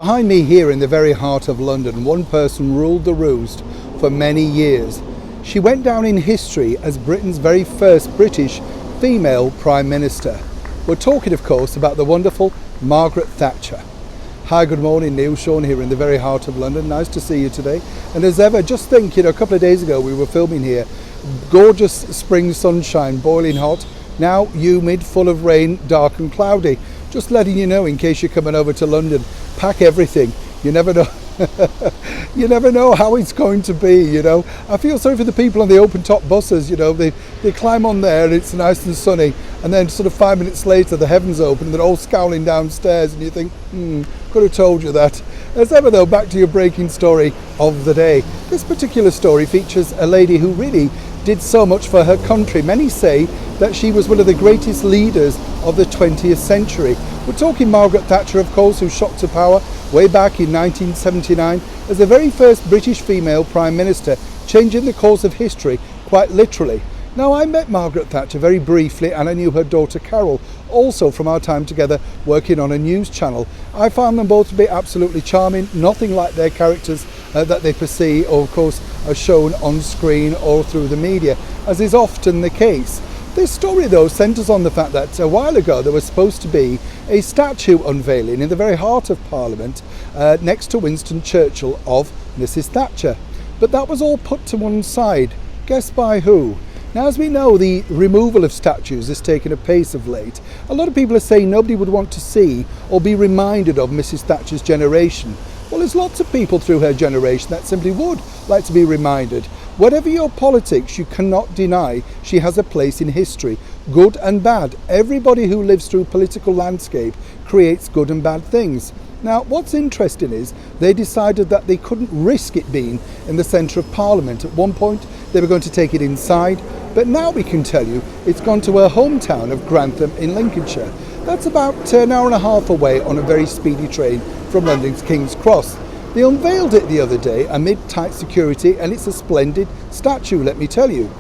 Behind me here in the very heart of London, one person ruled the roost for many years. She went down in history as Britain's very first British female Prime Minister. We're talking, of course, about the wonderful Margaret Thatcher. Hi, good morning, Neil Sean here in the very heart of London. Nice to see you today. And as ever, just think, a couple of days ago we were filming here. Gorgeous spring sunshine, boiling hot. Now humid, full of rain, dark and cloudy. Just letting you know in case you're coming over to London, pack everything. You never know. You never know how it's going to be, I feel sorry for the people on the open top buses, they climb on there and it's nice and sunny, and then sort of 5 minutes later the heavens open and they're all scowling downstairs and you think, could have told you that. As ever though, back to your breaking story of the day. This particular story features a lady who really did so much for her country. Many say that she was one of the greatest leaders of the 20th century. We're talking Margaret Thatcher, of course, who shot to power way back in 1979 as the very first British female Prime Minister, changing the course of history quite literally. Now, I met Margaret Thatcher very briefly, and I knew her daughter Carol also from our time together working on a news channel. I found them both to be absolutely charming, nothing like their characters that they perceive or of course are shown on screen or through the media, as is often the case. This story though centres on the fact that a while ago there was supposed to be a statue unveiling in the very heart of Parliament next to Winston Churchill of Mrs Thatcher. But that was all put to one side. Guess by who? Now, as we know, the removal of statues has taken a pace of late. A lot of people are saying nobody would want to see or be reminded of Mrs Thatcher's generation. Well, there's lots of people through her generation that simply would like to be reminded. Whatever your politics, you cannot deny she has a place in history, good and bad. Everybody who lives through political landscape creates good and bad things. Now, what's interesting is they decided that they couldn't risk it being in the centre of Parliament. At one point, they were going to take it inside, but now we can tell you it's gone to her hometown of Grantham in Lincolnshire. That's about an hour and a half away on a very speedy train from London's King's Cross. They unveiled it the other day amid tight security, and it's a splendid statue, let me tell you.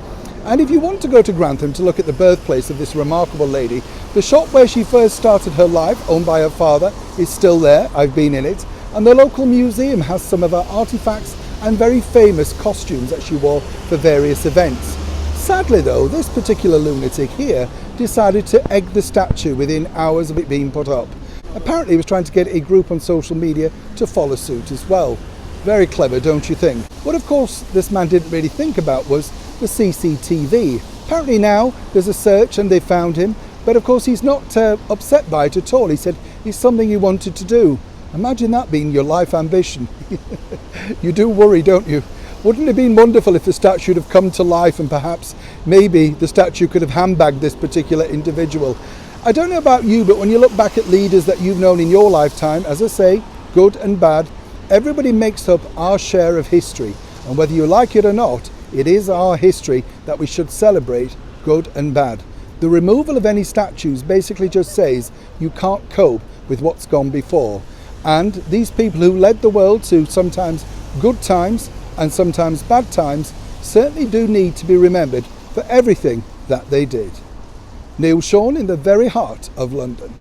And if you want to go to Grantham to look at the birthplace of this remarkable lady, the shop where she first started her life, owned by her father, is still there. I've been in it. And the local museum has some of her artifacts and very famous costumes that she wore for various events. Sadly though, this particular lunatic here decided to egg the statue within hours of it being put up. Apparently he was trying to get a group on social media to follow suit as well. Very clever, don't you think? What of course this man didn't really think about was the CCTV. Apparently now there's a search and they found him, but of course he's not upset by it at all. He said it's something he wanted to do. Imagine that being your life ambition. You do worry, don't you? Wouldn't it have been wonderful if the statue had come to life and perhaps maybe the statue could have handbagged this particular individual? I don't know about you, but when you look back at leaders that you've known in your lifetime, as I say, good and bad, everybody makes up our share of history. And whether you like it or not, it is our history that we should celebrate, good and bad. The removal of any statues basically just says you can't cope with what's gone before. And these people who led the world to sometimes good times and sometimes bad times certainly do need to be remembered for everything that they did. Neil Sean in the very heart of London.